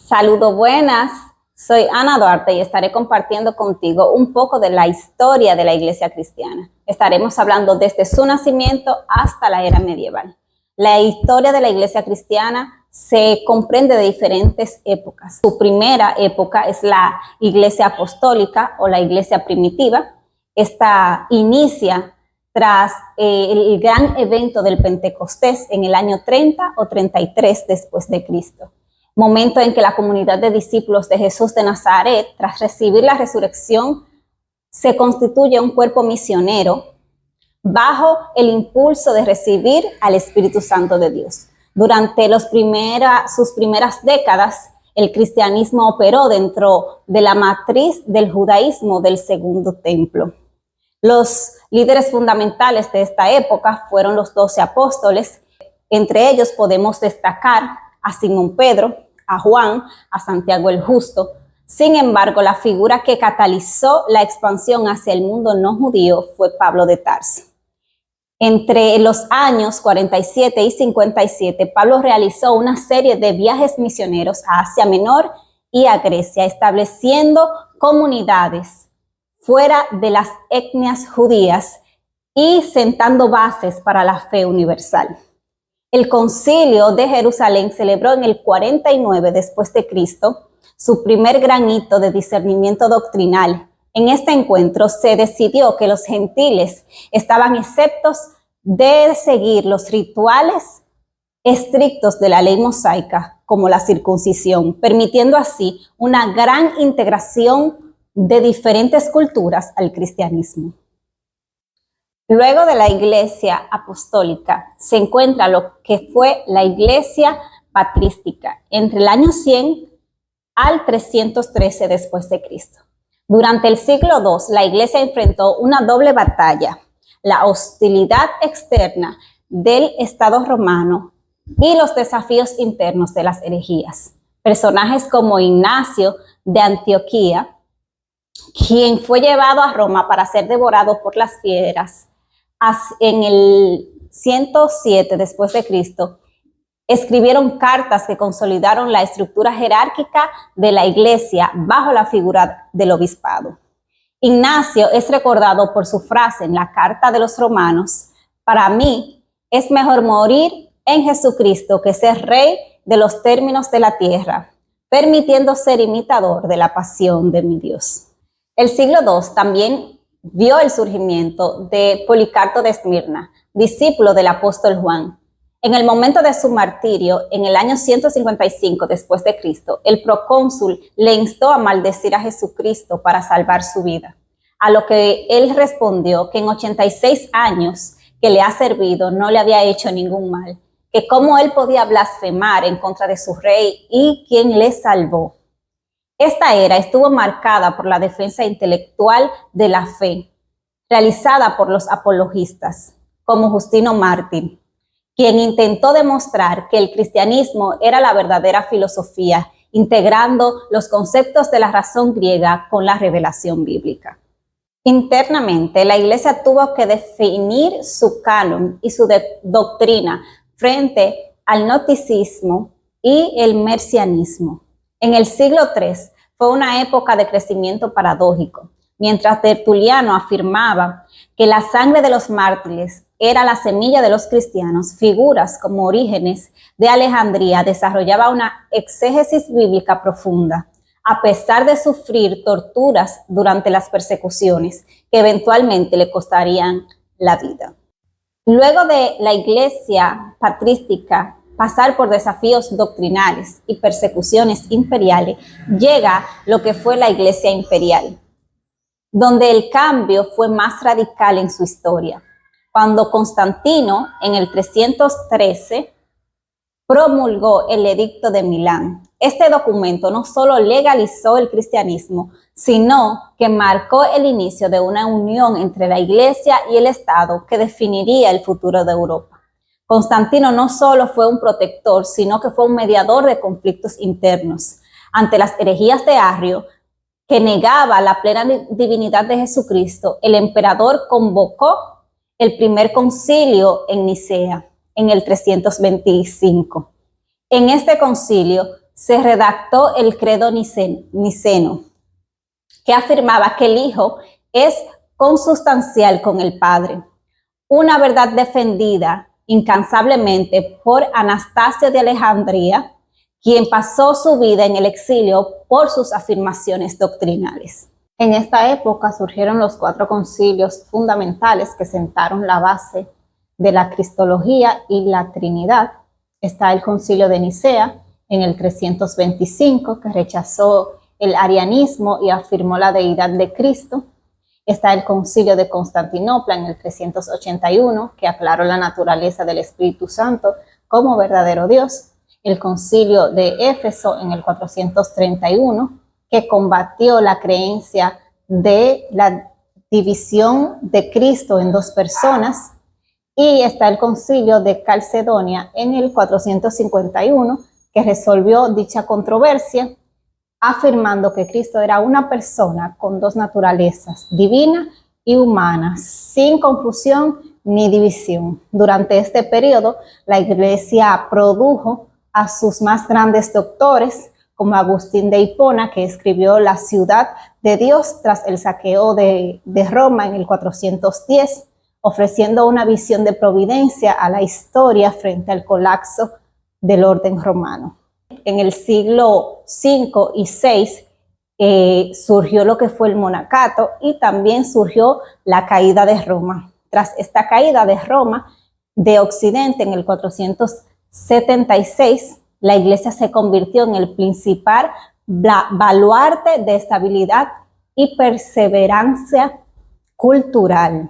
Saludos, buenas. Soy Ana Duarte y estaré compartiendo contigo un poco de la historia de la Iglesia cristiana. Estaremos hablando desde su nacimiento hasta la era medieval. La historia de la Iglesia cristiana se comprende de diferentes épocas. Su primera época es la Iglesia apostólica o la Iglesia primitiva. Esta inicia tras el gran evento del Pentecostés en el año 30 o 33 después de Cristo. Momento en que la comunidad de discípulos de Jesús de Nazaret, tras recibir la resurrección, se constituye un cuerpo misionero bajo el impulso de recibir al Espíritu Santo de Dios. Durante sus primeras décadas, el cristianismo operó dentro de la matriz del judaísmo del Segundo Templo. Los líderes fundamentales de esta época fueron los 12 apóstoles. Entre ellos podemos destacar a Simón Pedro, a Juan, a Santiago el Justo. Sin embargo, la figura que catalizó la expansión hacia el mundo no judío fue Pablo de Tarso. Entre los años 47 y 57, Pablo realizó una serie de viajes misioneros a Asia Menor y a Grecia, estableciendo comunidades fuera de las etnias judías y sentando bases para la fe universal. El Concilio de Jerusalén celebró en el 49 después de Cristo su primer gran hito de discernimiento doctrinal. En este encuentro se decidió que los gentiles estaban exentos de seguir los rituales estrictos de la ley mosaica, como la circuncisión, permitiendo así una gran integración de diferentes culturas al cristianismo. Luego de la Iglesia apostólica se encuentra lo que fue la Iglesia patrística entre el año 100 al 313 después de Cristo. Durante el siglo II, la Iglesia enfrentó una doble batalla: la hostilidad externa del Estado romano y los desafíos internos de las herejías. Personajes como Ignacio de Antioquía, quien fue llevado a Roma para ser devorado por las fieras, en el 107 después de Cristo, escribieron cartas que consolidaron la estructura jerárquica de la Iglesia bajo la figura del obispado. Ignacio es recordado por su frase en la Carta de los Romanos: para mí es mejor morir en Jesucristo que ser rey de los términos de la tierra, permitiendo ser imitador de la pasión de mi Dios. El siglo II también vio el surgimiento de Policarpo de Esmirna, discípulo del apóstol Juan. En el momento de su martirio, en el año 155 después de Cristo, el procónsul le instó a maldecir a Jesucristo para salvar su vida, a lo que él respondió que en 86 años que le ha servido no le había hecho ningún mal, que cómo él podía blasfemar en contra de su rey y quien le salvó. Esta era estuvo marcada por la defensa intelectual de la fe, realizada por los apologistas, como Justino Mártir, quien intentó demostrar que el cristianismo era la verdadera filosofía, integrando los conceptos de la razón griega con la revelación bíblica. Internamente, la Iglesia tuvo que definir su canon y su doctrina frente al gnosticismo y el mesianismo. En el siglo III fue una época de crecimiento paradójico. Mientras Tertuliano afirmaba que la sangre de los mártires era la semilla de los cristianos, figuras como Orígenes de Alejandría desarrollaba una exégesis bíblica profunda, a pesar de sufrir torturas durante las persecuciones que eventualmente le costarían la vida. Luego de la Iglesia patrística pasar por desafíos doctrinales y persecuciones imperiales, llega lo que fue la Iglesia imperial, donde el cambio fue más radical en su historia, cuando Constantino, en el 313, promulgó el Edicto de Milán. Este documento no solo legalizó el cristianismo, sino que marcó el inicio de una unión entre la Iglesia y el Estado que definiría el futuro de Europa. Constantino no solo fue un protector, sino que fue un mediador de conflictos internos. Ante las herejías de Arrio, que negaba la plena divinidad de Jesucristo, el emperador convocó el primer concilio en Nicea, en el 325. En este concilio, se redactó el credo niceno, que afirmaba que el Hijo es consustancial con el Padre, una verdad defendida incansablemente por Anastasio de Alejandría, quien pasó su vida en el exilio por sus afirmaciones doctrinales. En esta época surgieron los 4 concilios fundamentales que sentaron la base de la cristología y la Trinidad. Está el concilio de Nicea en el 325, que rechazó el arianismo y afirmó la deidad de Cristo. Está el concilio de Constantinopla en el 381, que aclaró la naturaleza del Espíritu Santo como verdadero Dios. El concilio de Éfeso en el 431, que combatió la creencia de la división de Cristo en 2 personas. Y está el concilio de Calcedonia en el 451, que resolvió dicha controversia, afirmando que Cristo era una persona con 2 naturalezas, divina y humana, sin confusión ni división. Durante este periodo, la Iglesia produjo a sus más grandes doctores, como Agustín de Hipona, que escribió La ciudad de Dios tras el saqueo de Roma en el 410, ofreciendo una visión de providencia a la historia frente al colapso del orden romano. En el siglo V y VI surgió lo que fue el monacato y también surgió la caída de Roma. Tras esta caída de Roma, de Occidente en el 476, la Iglesia se convirtió en el principal baluarte de estabilidad y perseverancia cultural.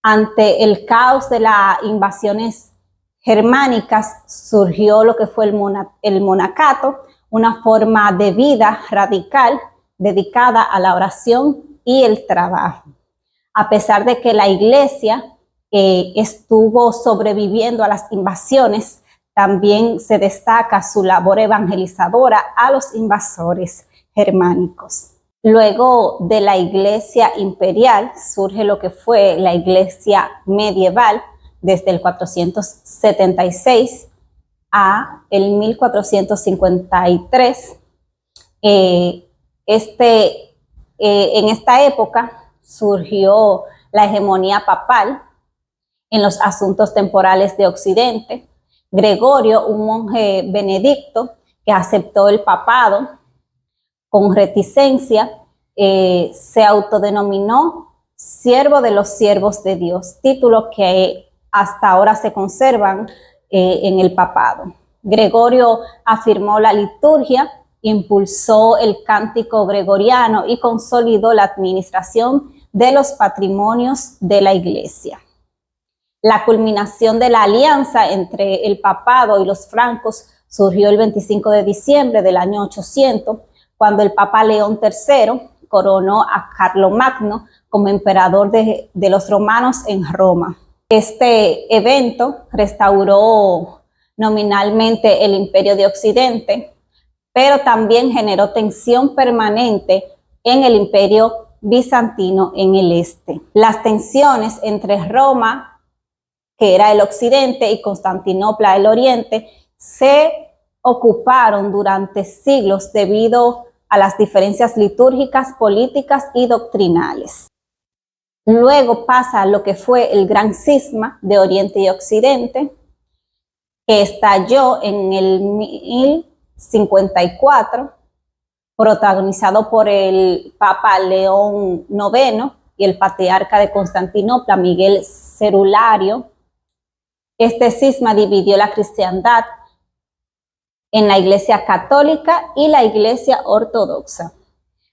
Ante el caos de las invasiones germánicas, surgió lo que fue el monacato, una forma de vida radical dedicada a la oración y el trabajo. A pesar de que la Iglesia estuvo sobreviviendo a las invasiones, también se destaca su labor evangelizadora a los invasores germánicos. Luego de la Iglesia imperial surge lo que fue la Iglesia medieval desde el 476 a el 1453. En esta época surgió la hegemonía papal en los asuntos temporales de Occidente. Gregorio, un monje benedicto que aceptó el papado con reticencia, se autodenominó siervo de los siervos de Dios, título que hasta ahora se conservan en el papado. Gregorio afirmó la liturgia, impulsó el cántico gregoriano y consolidó la administración de los patrimonios de la Iglesia. La culminación de la alianza entre el papado y los francos surgió el 25 de diciembre del año 800, cuando el Papa León III coronó a Carlomagno como emperador de los romanos en Roma. Este evento restauró nominalmente el Imperio de Occidente, pero también generó tensión permanente en el Imperio bizantino en el este. Las tensiones entre Roma, que era el occidente, y Constantinopla, el oriente, se ocuparon durante siglos debido a las diferencias litúrgicas, políticas y doctrinales. Luego pasa lo que fue el gran cisma de Oriente y Occidente, que estalló en el 1054, protagonizado por el Papa León IX y el patriarca de Constantinopla, Miguel Cerulario. Este cisma dividió la cristiandad en la Iglesia católica y la Iglesia ortodoxa.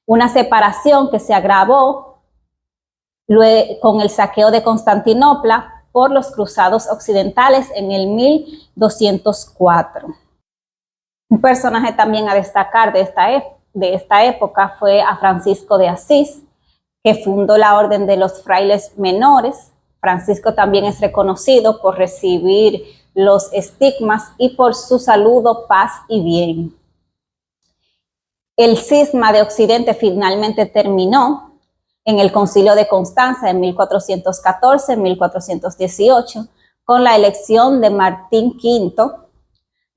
Una separación que se agravó con el saqueo de Constantinopla por los cruzados occidentales en el 1204. Un personaje también a destacar de esta época fue a Francisco de Asís, que fundó la Orden de los Frailes Menores. Francisco también es reconocido por recibir los estigmas y por su saludo, paz y bien. El cisma de Occidente finalmente terminó en el Concilio de Constanza en 1414-1418 con la elección de Martín V,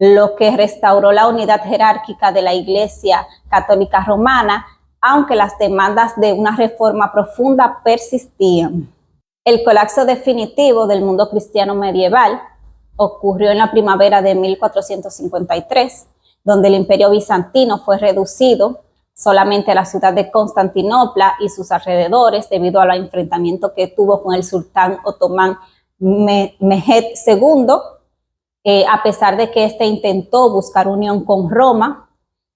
lo que restauró la unidad jerárquica de la Iglesia Católica Romana, aunque las demandas de una reforma profunda persistían. El colapso definitivo del mundo cristiano medieval ocurrió en la primavera de 1453, donde el Imperio Bizantino fue reducido solamente a la ciudad de Constantinopla y sus alrededores debido al enfrentamiento que tuvo con el sultán otomán Mehmed II, a pesar de que éste intentó buscar unión con Roma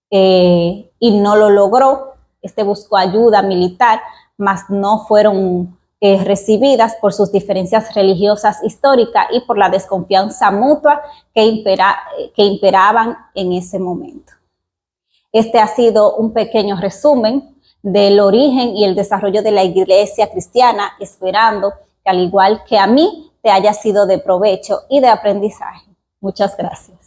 y no lo logró. Este buscó ayuda militar, mas no fueron recibidas por sus diferencias religiosas históricas y por la desconfianza mutua que imperaban en ese momento. Este ha sido un pequeño resumen del origen y el desarrollo de la Iglesia cristiana, esperando que al igual que a mí te haya sido de provecho y de aprendizaje. Muchas gracias.